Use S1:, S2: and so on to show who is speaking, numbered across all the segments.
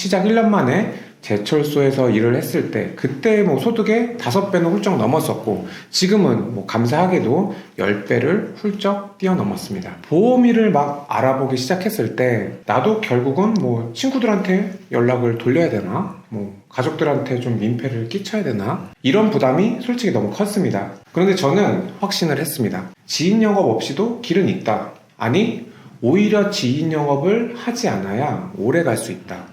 S1: 시작 1년 만에 제철소에서 일을 했을 때 그때 뭐 소득의 5배는 훌쩍 넘었었고 지금은 뭐 감사하게도 10배를 훌쩍 뛰어넘었습니다. 보험 일을 막 알아보기 시작했을 때 나도 결국은 뭐 친구들한테 연락을 돌려야 되나? 뭐 가족들한테 좀 민폐를 끼쳐야 되나? 이런 부담이 솔직히 너무 컸습니다. 그런데 저는 확신을 했습니다. 지인 영업 없이도 길은 있다. 아니, 오히려 지인 영업을 하지 않아야 오래 갈 수 있다.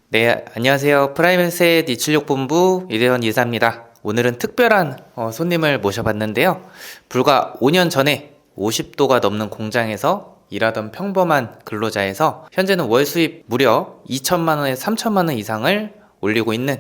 S2: 네, 안녕하세요. 프라임셋 276본부 이대현 이사입니다. 오늘은 특별한 손님을 모셔봤는데요. 불과 5년 전에 50도가 넘는 공장에서 일하던 평범한 근로자에서 현재는 월 수입 무려 2천만 원에 3천만 원 이상을 올리고 있는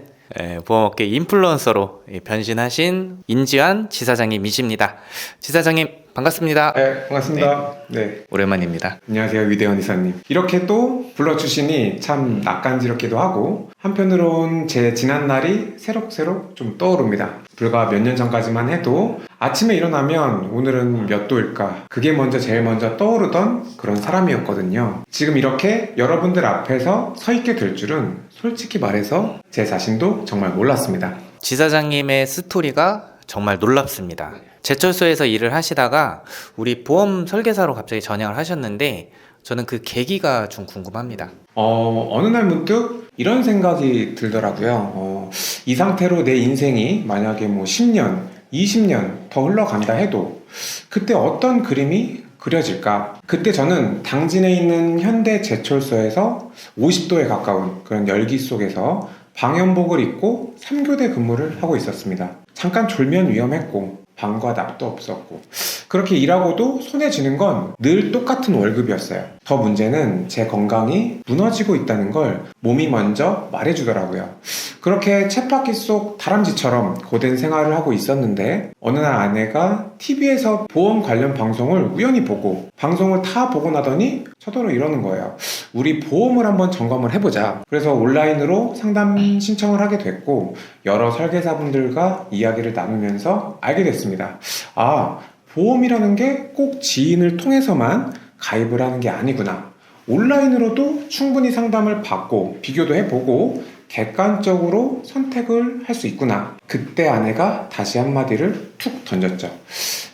S2: 보험업계 인플루언서로 변신하신 인지환 지사장님이십니다. 지사장님 반갑습니다.
S1: 네, 반갑습니다. 네.
S2: 오랜만입니다.
S1: 안녕하세요, 위대현 이사님. 이렇게 또 불러주시니 참 낯간지럽기도 하고 한편으론 제 지난 날이 새록새록 좀 떠오릅니다. 불과 몇 년 전까지만 해도 아침에 일어나면 오늘은 몇 도일까? 그게 제일 먼저 떠오르던 그런 사람이었거든요. 지금 이렇게 여러분들 앞에서 서 있게 될 줄은 솔직히 말해서 제 자신도 정말 몰랐습니다.
S2: 지사장님의 스토리가 정말 놀랍습니다. 제철소에서 일을 하시다가 우리 보험 설계사로 갑자기 전향을 하셨는데 저는 그 계기가 좀 궁금합니다.
S1: 어느 날 문득 이런 생각이 들더라고요. 이 상태로 내 인생이 만약에 뭐 10년, 20년 더 흘러간다 해도 그때 어떤 그림이 그려질까? 그때 저는 당진에 있는 현대 제철소에서 50도에 가까운 그런 열기 속에서 방염복을 입고 3교대 근무를 하고 있었습니다. 잠깐 졸면 위험했고 방과 낙도 없었고 그렇게 일하고도 손에 쥐는 건 늘 똑같은 월급이었어요. 더 문제는 제 건강이 무너지고 있다는 걸 몸이 먼저 말해주더라고요. 그렇게 쳇바퀴 속 다람쥐처럼 고된 생활을 하고 있었는데 어느 날 아내가 TV에서 보험 관련 방송을 우연히 보고 방송을 다 보고 나더니 저더러 이러는 거예요. 우리 보험을 한번 점검을 해보자. 그래서 온라인으로 상담 신청을 하게 됐고 여러 설계사분들과 이야기를 나누면서 알게 됐습니다. 보험이라는 게 꼭 지인을 통해서만 가입을 하는 게 아니구나. 온라인으로도 충분히 상담을 받고 비교도 해보고 객관적으로 선택을 할 수 있구나. 그때 아내가 다시 한마디를 툭 던졌죠.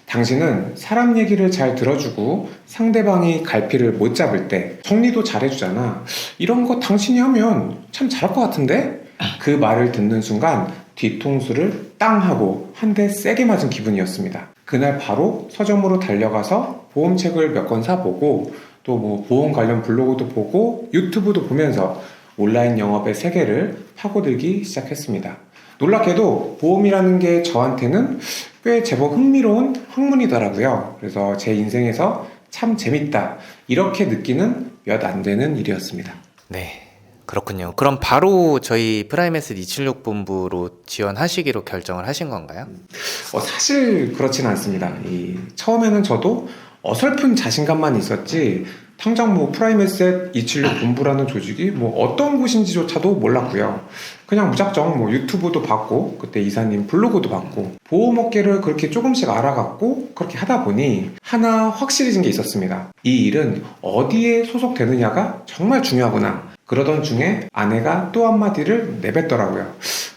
S1: 당신은 사람 얘기를 잘 들어주고 상대방이 갈피를 못 잡을 때 정리도 잘해주잖아. 이런 거 당신이 하면 참 잘할 것 같은데? 그 말을 듣는 순간 뒤통수를 땅 하고 한 대 세게 맞은 기분이었습니다. 그날 바로 서점으로 달려가서 보험책을 몇 권 사보고 또 뭐 보험 관련 블로그도 보고 유튜브도 보면서 온라인 영업의 세계를 파고들기 시작했습니다. 놀랍게도 보험이라는 게 저한테는 꽤 제법 흥미로운 학문이더라고요. 그래서 제 인생에서 참 재밌다 이렇게 느끼는 몇 안 되는 일이었습니다.
S2: 네, 그렇군요. 그럼 바로 저희 프라임에셋 276본부로 지원하시기로 결정을 하신 건가요?
S1: 사실 그렇진 않습니다. 처음에는 저도 어설픈 자신감만 있었지 당장 뭐 프라임에셋 276 본부라는 조직이 뭐 어떤 곳인지조차도 몰랐고요. 그냥 무작정 뭐 유튜브도 봤고 그때 이사님 블로그도 봤고 보험업계를 그렇게 조금씩 알아갔고 그렇게 하다 보니 하나 확실해진 게 있었습니다. 이 일은 어디에 소속되느냐가 정말 중요하구나. 그러던 중에 아내가 또 한마디를 내뱉더라고요.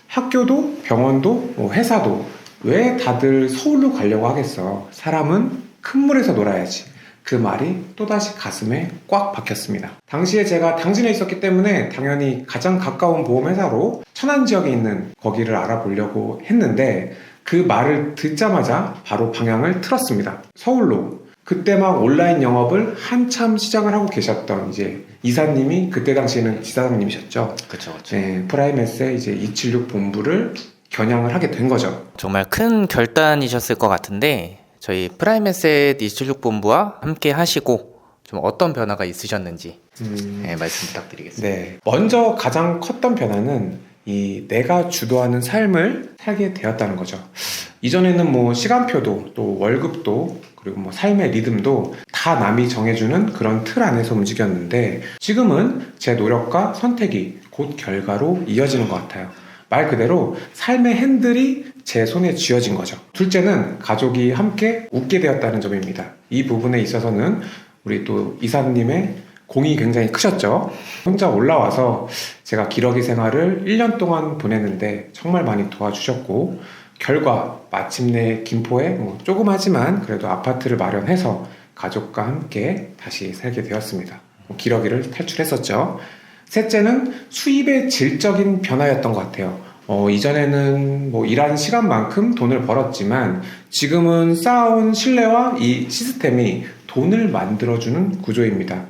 S1: 학교도 병원도 뭐 회사도 왜 다들 서울로 가려고 하겠어. 사람은 큰 물에서 놀아야지. 그 말이 또다시 가슴에 꽉 박혔습니다. 당시에 제가 당진에 있었기 때문에 당연히 가장 가까운 보험회사로 천안 지역에 있는 거기를 알아보려고 했는데 그 말을 듣자마자 바로 방향을 틀었습니다. 서울로. 그때 막 온라인 영업을 한참 시작을 하고 계셨던 이제 이사님이 그때 당시에는 지사장님이셨죠.
S2: 그렇죠.
S1: 네, 프라임에셋 이제 276 본부를 겨냥을 하게 된 거죠.
S2: 정말 큰 결단이셨을 것 같은데 저희 프라임에셋 276본부와 함께 하시고 좀 어떤 변화가 있으셨는지 말씀 부탁드리겠습니다.
S1: 네, 먼저 가장 컸던 변화는 내가 주도하는 삶을 살게 되었다는 거죠. 이전에는 뭐 시간표도 또 월급도 그리고 뭐 삶의 리듬도 다 남이 정해주는 그런 틀 안에서 움직였는데 지금은 제 노력과 선택이 곧 결과로 이어지는 것 같아요. 말 그대로 삶의 핸들이 제 손에 쥐어진 거죠. 둘째는 가족이 함께 웃게 되었다는 점입니다. 이 부분에 있어서는 우리 또 이사님의 공이 굉장히 크셨죠. 혼자 올라와서 제가 기러기 생활을 1년 동안 보냈는데 정말 많이 도와주셨고, 결과 마침내 김포에 조그마지만 그래도 아파트를 마련해서 가족과 함께 다시 살게 되었습니다. 기러기를 탈출했었죠. 셋째는 수입의 질적인 변화였던 것 같아요. 이전에는 일하는 시간만큼 돈을 벌었지만 지금은 쌓아온 신뢰와 이 시스템이 돈을 만들어주는 구조입니다.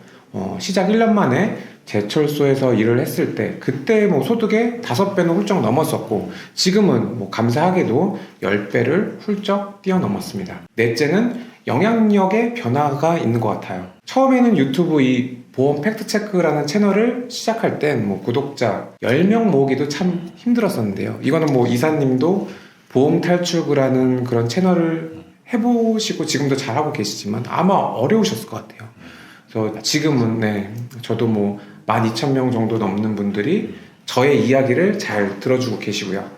S1: 시작 1년 만에 제철소에서 일을 했을 때 그때 소득의 5배는 훌쩍 넘었었고, 지금은 감사하게도 10배를 훌쩍 뛰어넘었습니다. 넷째는 영향력의 변화가 있는 것 같아요. 처음에는 유튜브 이 보험 팩트체크라는 채널을 시작할 땐 구독자 10명 모으기도 참 힘들었었는데요. 이거는 이사님도 보험 탈출구라는 그런 채널을 해보시고 지금도 잘하고 계시지만 아마 어려우셨을 것 같아요. 그래서 지금은 저도 12,000명 정도 넘는 분들이 저의 이야기를 잘 들어주고 계시고요.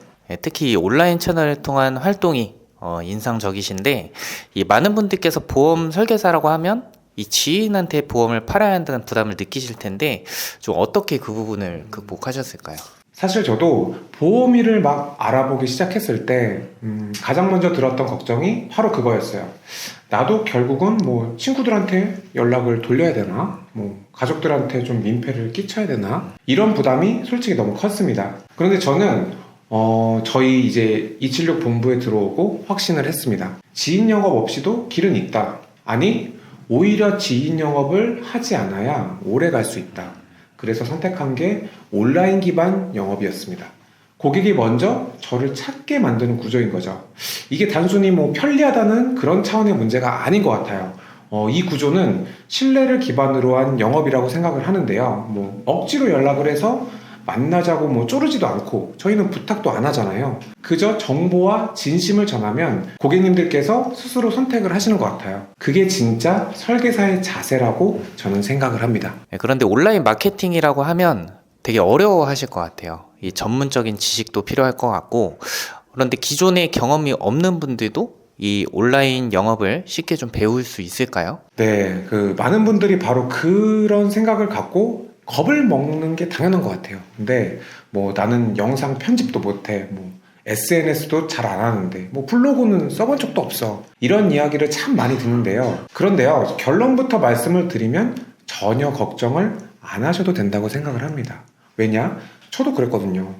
S2: 특히 이 온라인 채널을 통한 활동이 인상적이신데, 이 많은 분들께서 보험 설계사라고 하면 이 지인한테 보험을 팔아야 한다는 부담을 느끼실 텐데, 좀 어떻게 그 부분을 극복하셨을까요?
S1: 사실 저도 보험 일을 막 알아보기 시작했을 때 가장 먼저 들었던 걱정이 바로 그거였어요. 나도 결국은 친구들한테 연락을 돌려야 되나? 가족들한테 좀 민폐를 끼쳐야 되나? 이런 부담이 솔직히 너무 컸습니다. 그런데 저는 저희 이제 276 본부에 들어오고 확신을 했습니다. 지인 영업 없이도 길은 있다. 아니, 오히려 지인 영업을 하지 않아야 오래 갈 수 있다. 그래서 선택한 게 온라인 기반 영업이었습니다. 고객이 먼저 저를 찾게 만드는 구조인 거죠. 이게 단순히 편리하다는 그런 차원의 문제가 아닌 것 같아요. 이 구조는 신뢰를 기반으로 한 영업이라고 생각을 하는데요. 억지로 연락을 해서 만나자고 쪼르지도 않고 저희는 부탁도 안 하잖아요. 그저 정보와 진심을 전하면 고객님들께서 스스로 선택을 하시는 것 같아요. 그게 진짜 설계사의 자세라고 저는 생각을 합니다.
S2: 그런데 온라인 마케팅이라고 하면 되게 어려워하실 것 같아요. 이 전문적인 지식도 필요할 것 같고, 그런데 기존에 경험이 없는 분들도 이 온라인 영업을 쉽게 좀 배울 수 있을까요?
S1: 네, 많은 분들이 바로 그런 생각을 갖고 겁을 먹는 게 당연한 것 같아요. 근데 나는 영상 편집도 못해, SNS도 잘 안 하는데, 블로그는 써본 적도 없어, 이런 이야기를 참 많이 듣는데요. 그런데요, 결론부터 말씀을 드리면 전혀 걱정을 안 하셔도 된다고 생각을 합니다. 왜냐? 저도 그랬거든요.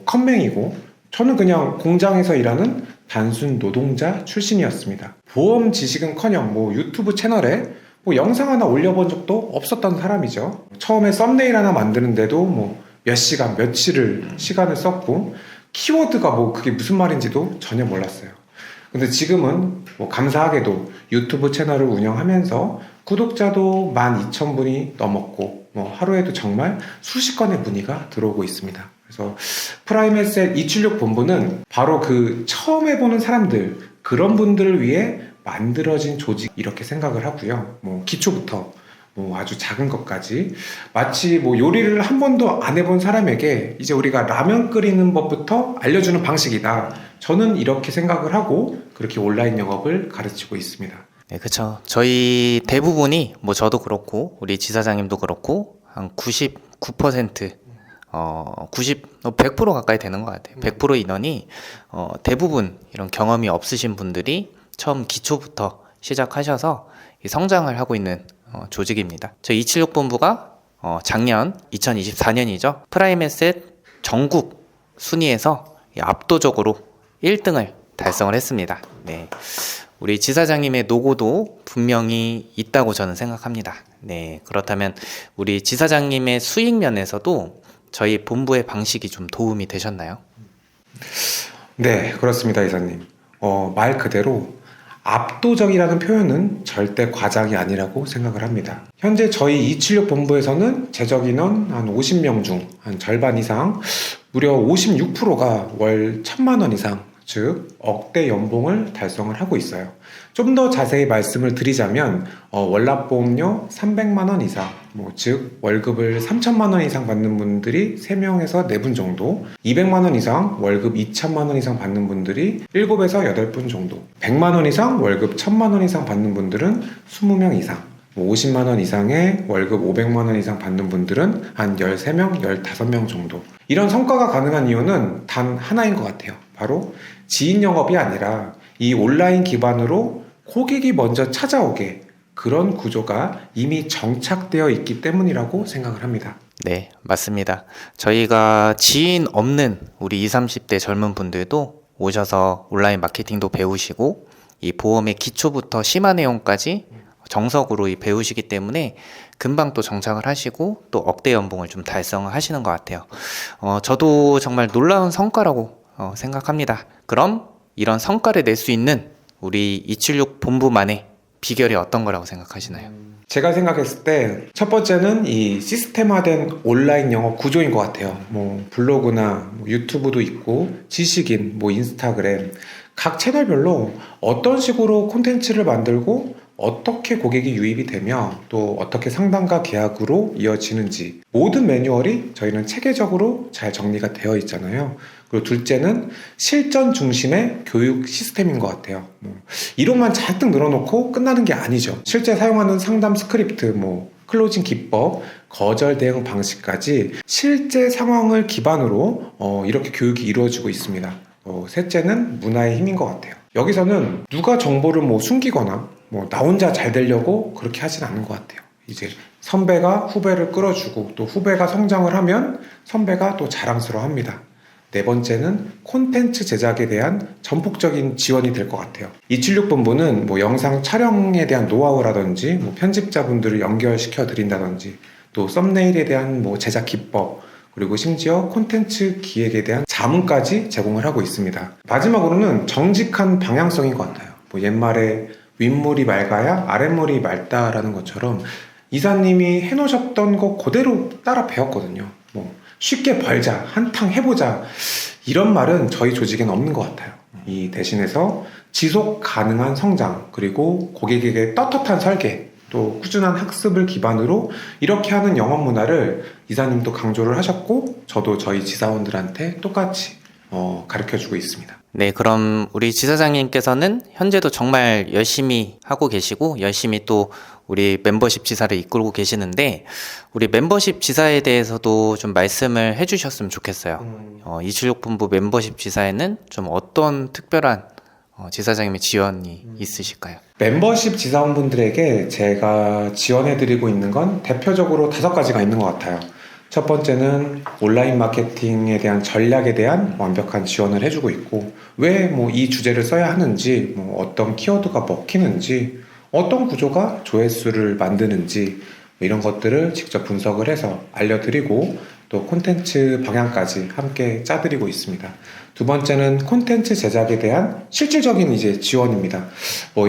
S1: 컴맹이고 저는 그냥 공장에서 일하는 단순 노동자 출신이었습니다. 보험 지식은커녕 유튜브 채널에 영상 하나 올려본 적도 없었던 사람이죠. 처음에 썸네일 하나 만드는데도 몇 시간, 며칠을 시간을 썼고, 키워드가 그게 무슨 말인지도 전혀 몰랐어요. 근데 지금은 감사하게도 유튜브 채널을 운영하면서 구독자도 12,000분이 넘었고, 하루에도 정말 수십 건의 문의가 들어오고 있습니다. 그래서 프라임에셋 276 본부는 바로 처음 해보는 사람들, 그런 분들을 위해 만들어진 조직, 이렇게 생각을 하고요. 기초부터 아주 작은 것까지, 마치 요리를 한 번도 안 해본 사람에게 이제 우리가 라면 끓이는 법부터 알려주는 방식이다. 저는 이렇게 생각을 하고 그렇게 온라인 영업을 가르치고 있습니다.
S2: 네, 그렇죠. 저희 대부분이 저도 그렇고 우리 지사장님도 그렇고 한 99%, 100% 가까이 되는 것 같아요. 100% 인원이 대부분 이런 경험이 없으신 분들이 처음 기초부터 시작하셔서 성장을 하고 있는 조직입니다. 저희 276 본부가 작년 2024년이죠. 프라임에셋 전국 순위에서 압도적으로 1등을 달성을 했습니다. 네. 우리 지사장님의 노고도 분명히 있다고 저는 생각합니다. 네. 그렇다면 우리 지사장님의 수익 면에서도 저희 본부의 방식이 좀 도움이 되셨나요?
S1: 네, 그렇습니다, 이사님. 말 그대로 압도적이라는 표현은 절대 과장이 아니라고 생각을 합니다. 현재 저희 276 본부에서는 재적 인원 한 50명 중 한 절반 이상, 무려 56%가 월 1,000만 원 이상, 즉 억대 연봉을 달성을 하고 있어요. 좀 더 자세히 말씀을 드리자면 월납보험료 300만 원 이상, 즉 월급을 3천만 원 이상 받는 분들이 3명에서 4분 정도, 200만 원 이상 월급 2천만 원 이상 받는 분들이 7에서 8분 정도, 100만 원 이상 월급 1,000만 원 이상 받는 분들은 20명 이상, 뭐 50만 원 이상의 월급 500만 원 이상 받는 분들은 한 13명, 15명 정도. 이런 성과가 가능한 이유는 단 하나인 것 같아요. 바로 지인 영업이 아니라 이 온라인 기반으로 고객이 먼저 찾아오게, 그런 구조가 이미 정착되어 있기 때문이라고 생각을 합니다.
S2: 네, 맞습니다. 저희가 지인 없는 우리 20, 30대 젊은 분들도 오셔서 온라인 마케팅도 배우시고 이 보험의 기초부터 심화 내용까지 정석으로 배우시기 때문에 금방 또 정착을 하시고 또 억대 연봉을 좀 달성을 하시는 것 같아요. 저도 정말 놀라운 성과라고 생각합니다. 그럼 이런 성과를 낼 수 있는 우리 276 본부만의 비결이 어떤 거라고 생각하시나요?
S1: 제가 생각했을 때 첫 번째는 이 시스템화된 온라인 영업 구조인 것 같아요. 뭐 블로그나 뭐 유튜브도 있고 지식인, 뭐 인스타그램, 각 채널별로 어떤 식으로 콘텐츠를 만들고 어떻게 고객이 유입이 되며 또 어떻게 상담과 계약으로 이어지는지 모든 매뉴얼이 저희는 체계적으로 잘 정리가 되어 있잖아요. 그리고 둘째는 실전 중심의 교육 시스템인 것 같아요. 이론만 잔뜩 늘어놓고 끝나는 게 아니죠. 실제 사용하는 상담 스크립트, 클로징 기법, 거절 대응 방식까지 실제 상황을 기반으로 이렇게 교육이 이루어지고 있습니다. 셋째는 문화의 힘인 것 같아요. 여기서는 누가 정보를 숨기거나 나 혼자 잘 되려고 그렇게 하진 않는 것 같아요. 이제 선배가 후배를 끌어주고 또 후배가 성장을 하면 선배가 또 자랑스러워합니다. 네 번째는 콘텐츠 제작에 대한 전폭적인 지원이 될 것 같아요. 276본부는 영상 촬영에 대한 노하우라든지 편집자분들을 연결시켜 드린다든지 또 썸네일에 대한 제작 기법, 그리고 심지어 콘텐츠 기획에 대한 자문까지 제공을 하고 있습니다. 마지막으로는 정직한 방향성인 것 같아요. 옛말에 윗물이 맑아야 아랫물이 맑다라는 것처럼 이사님이 해놓으셨던 거 그대로 따라 배웠거든요. 쉽게 벌자, 한탕 해보자, 이런 말은 저희 조직에는 없는 것 같아요. 이 대신에서 지속 가능한 성장, 그리고 고객에게 떳떳한 설계, 또 꾸준한 학습을 기반으로 이렇게 하는 영업 문화를 이사님도 강조를 하셨고 저도 저희 지사원들한테 똑같이 가르쳐주고 있습니다.
S2: 네, 그럼 우리 지사장님께서는 현재도 정말 열심히 하고 계시고 열심히 또 우리 멤버십 지사를 이끌고 계시는데 우리 멤버십 지사에 대해서도 좀 말씀을 해주셨으면 좋겠어요. 276본부 멤버십 지사에는 좀 어떤 특별한 지사장님의 지원이 있으실까요?
S1: 멤버십 지사원분들에게 제가 지원해드리고 있는 건 대표적으로 5가지가 있는 것 같아요. 첫 번째는 온라인 마케팅에 대한 전략에 대한 완벽한 지원을 해주고 있고 왜 이 주제를 써야 하는지, 어떤 키워드가 먹히는지, 어떤 구조가 조회수를 만드는지 이런 것들을 직접 분석을 해서 알려드리고 또 콘텐츠 방향까지 함께 짜드리고 있습니다. 두 번째는 콘텐츠 제작에 대한 실질적인 지원입니다.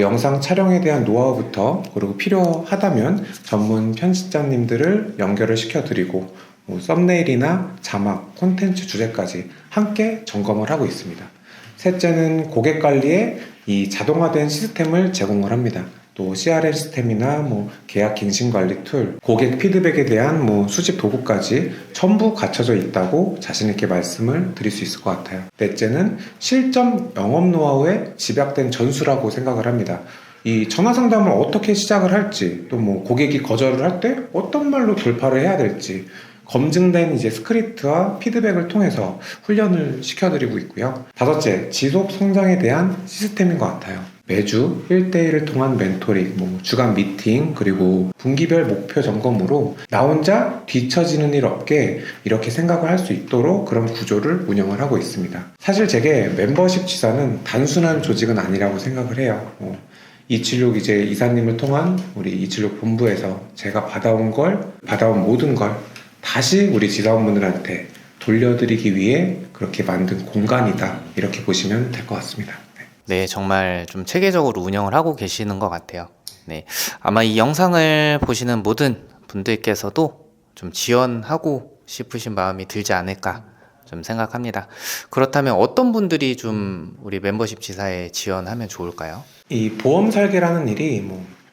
S1: 영상 촬영에 대한 노하우부터 그리고 필요하다면 전문 편집자님들을 연결을 시켜드리고 썸네일이나 자막, 콘텐츠 주제까지 함께 점검을 하고 있습니다. 셋째는 고객 관리에 이 자동화된 시스템을 제공을 합니다. 또 CRM 시스템이나 계약 갱신 관리 툴, 고객 피드백에 대한 수집 도구까지 전부 갖춰져 있다고 자신 있게 말씀을 드릴 수 있을 것 같아요. 넷째는 실전 영업 노하우에 집약된 전수라고 생각을 합니다. 이 전화 상담을 어떻게 시작을 할지, 또 고객이 거절을 할 때 어떤 말로 돌파를 해야 될지 검증된 스크립트와 피드백을 통해서 훈련을 시켜드리고 있고요. 다섯째, 지속 성장에 대한 시스템인 것 같아요. 매주 1대1을 통한 멘토링, 주간 미팅, 그리고 분기별 목표 점검으로 나 혼자 뒤처지는 일 없게 이렇게 생각을 할 수 있도록 그런 구조를 운영을 하고 있습니다. 사실 제게 멤버십 지사는 단순한 조직은 아니라고 생각을 해요. 276 이사님을 통한 우리 276 본부에서 제가 받아온 모든 걸 다시 우리 지사원분들한테 돌려드리기 위해 그렇게 만든 공간이다, 이렇게 보시면 될 것 같습니다.
S2: 네, 정말 좀 체계적으로 운영을 하고 계시는 것 같아요. 네, 아마 이 영상을 보시는 모든 분들께서도 좀 지원하고 싶으신 마음이 들지 않을까 좀 생각합니다. 그렇다면 어떤 분들이 좀 우리 멤버십 지사에 지원하면 좋을까요?
S1: 이 보험 설계라는 일이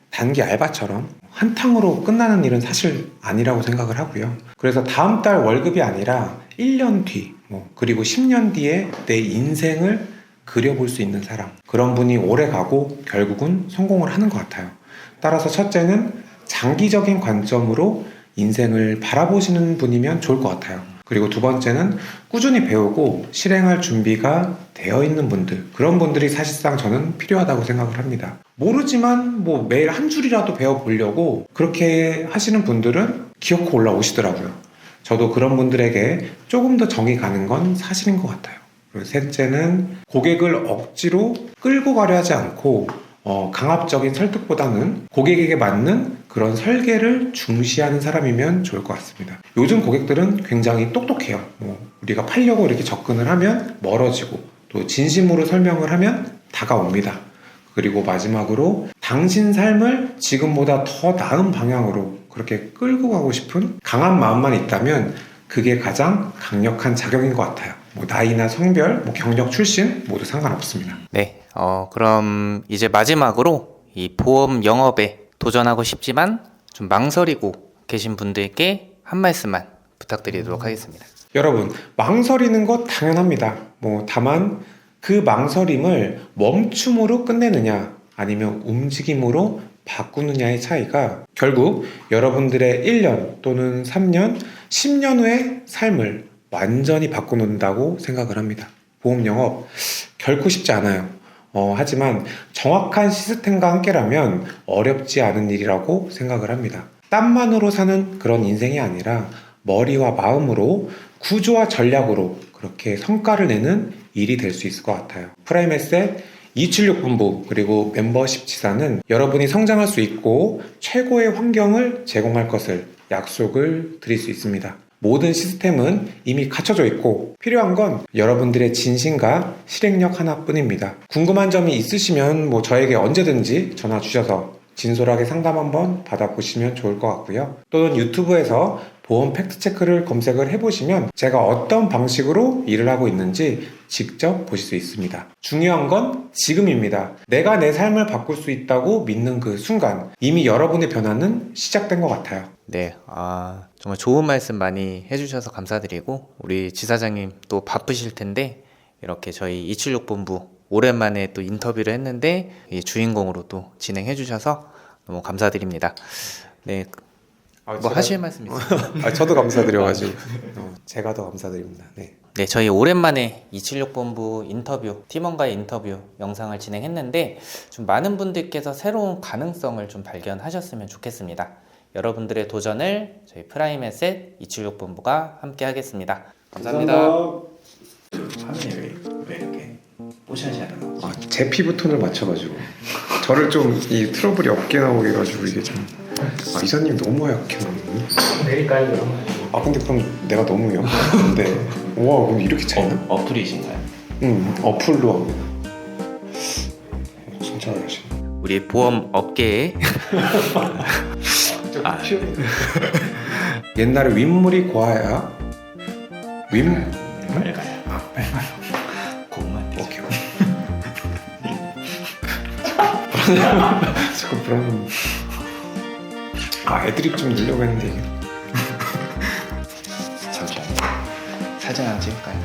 S1: 단기 알바처럼 한탕으로 끝나는 일은 사실 아니라고 생각을 하고요. 그래서 다음 달 월급이 아니라 1년 뒤, 그리고 10년 뒤에 내 인생을 그려볼 수 있는 사람, 그런 분이 오래 가고 결국은 성공을 하는 것 같아요. 따라서 첫째는 장기적인 관점으로 인생을 바라보시는 분이면 좋을 것 같아요. 그리고 두 번째는 꾸준히 배우고 실행할 준비가 되어 있는 분들, 그런 분들이 사실상 저는 필요하다고 생각을 합니다. 모르지만 뭐 매일 한 줄이라도 배워보려고 그렇게 하시는 분들은 기어코 올라오시더라고요. 저도 그런 분들에게 조금 더 정이 가는 건 사실인 것 같아요. 그리고 셋째는 고객을 억지로 끌고 가려 하지 않고 강압적인 설득보다는 고객에게 맞는 그런 설계를 중시하는 사람이면 좋을 것 같습니다. 요즘 고객들은 굉장히 똑똑해요. 우리가 팔려고 이렇게 접근을 하면 멀어지고 또 진심으로 설명을 하면 다가옵니다. 그리고 마지막으로 당신 삶을 지금보다 더 나은 방향으로 그렇게 끌고 가고 싶은 강한 마음만 있다면 그게 가장 강력한 작용인 것 같아요. 나이나 성별, 경력 출신 모두 상관없습니다.
S2: 네, 그럼 이제 마지막으로 이 보험 영업에 도전하고 싶지만 좀 망설이고 계신 분들께 한 말씀만 부탁드리도록 하겠습니다.
S1: 여러분, 망설이는 것 당연합니다. 다만 그 망설임을 멈춤으로 끝내느냐 아니면 움직임으로 바꾸느냐의 차이가 결국 여러분들의 1년 또는 3년, 10년 후의 삶을 완전히 바꿔놓는다고 생각을 합니다. 보험 영업 결코 쉽지 않아요. 하지만 정확한 시스템과 함께라면 어렵지 않은 일이라고 생각을 합니다. 땀만으로 사는 그런 인생이 아니라 머리와 마음으로 구조와 전략으로 그렇게 성과를 내는 일이 될 수 있을 것 같아요. 프라임에셋 276본부 그리고 멤버십 지사는 여러분이 성장할 수 있고 최고의 환경을 제공할 것을 약속을 드릴 수 있습니다. 모든 시스템은 이미 갖춰져 있고 필요한 건 여러분들의 진심과 실행력 하나뿐입니다. 궁금한 점이 있으시면 저에게 언제든지 전화 주셔서 진솔하게 상담 한번 받아보시면 좋을 것 같고요. 또는 유튜브에서 보험 팩트체크를 검색을 해보시면 제가 어떤 방식으로 일을 하고 있는지 직접 보실 수 있습니다. 중요한 건 지금입니다. 내가 내 삶을 바꿀 수 있다고 믿는 그 순간 이미 여러분의 변화는 시작된 것 같아요.
S2: 네, 정말 좋은 말씀 많이 해주셔서 감사드리고 우리 지사장님 또 바쁘실 텐데 이렇게 저희 276본부 오랜만에 또 인터뷰를 했는데 이 주인공으로 또 진행해 주셔서 너무 감사드립니다. 네, 하실 말씀 있으세요?
S1: 저도 감사드려가지고 제가 더 감사드립니다.
S2: 네, 저희 오랜만에 276본부 인터뷰, 팀원과의 인터뷰 영상을 진행했는데 좀 많은 분들께서 새로운 가능성을 좀 발견하셨으면 좋겠습니다. 여러분들의 도전을 저희 프라임에셋 276본부가 함께 하겠습니다. 감사합니다.
S3: 화면이 왜 이렇게 뽀샤시하나
S1: 제 피부 톤을 맞춰가지고 저를 좀 이 트러블이 없게 나오게 해가지고 이게 좀 이사님 너무 하얗게 나오네.
S3: 내릴까요 그럼?
S1: 근데 그럼 내가 너무 약한데 와 그럼 이렇게 차이나?
S3: 어플이신가요?
S1: 어플로 합니다. 진짜 하시네.
S2: 우리 보험 업계에
S1: 옛날에 윗물이 고와야
S3: 빨리 가요. 빨리 가요. 고구마.
S1: 오케이. 자꾸 불안해. 애드립 좀 넣으려고 했는데 이게.
S3: 잠시만요. 사진 하나 찍을까요?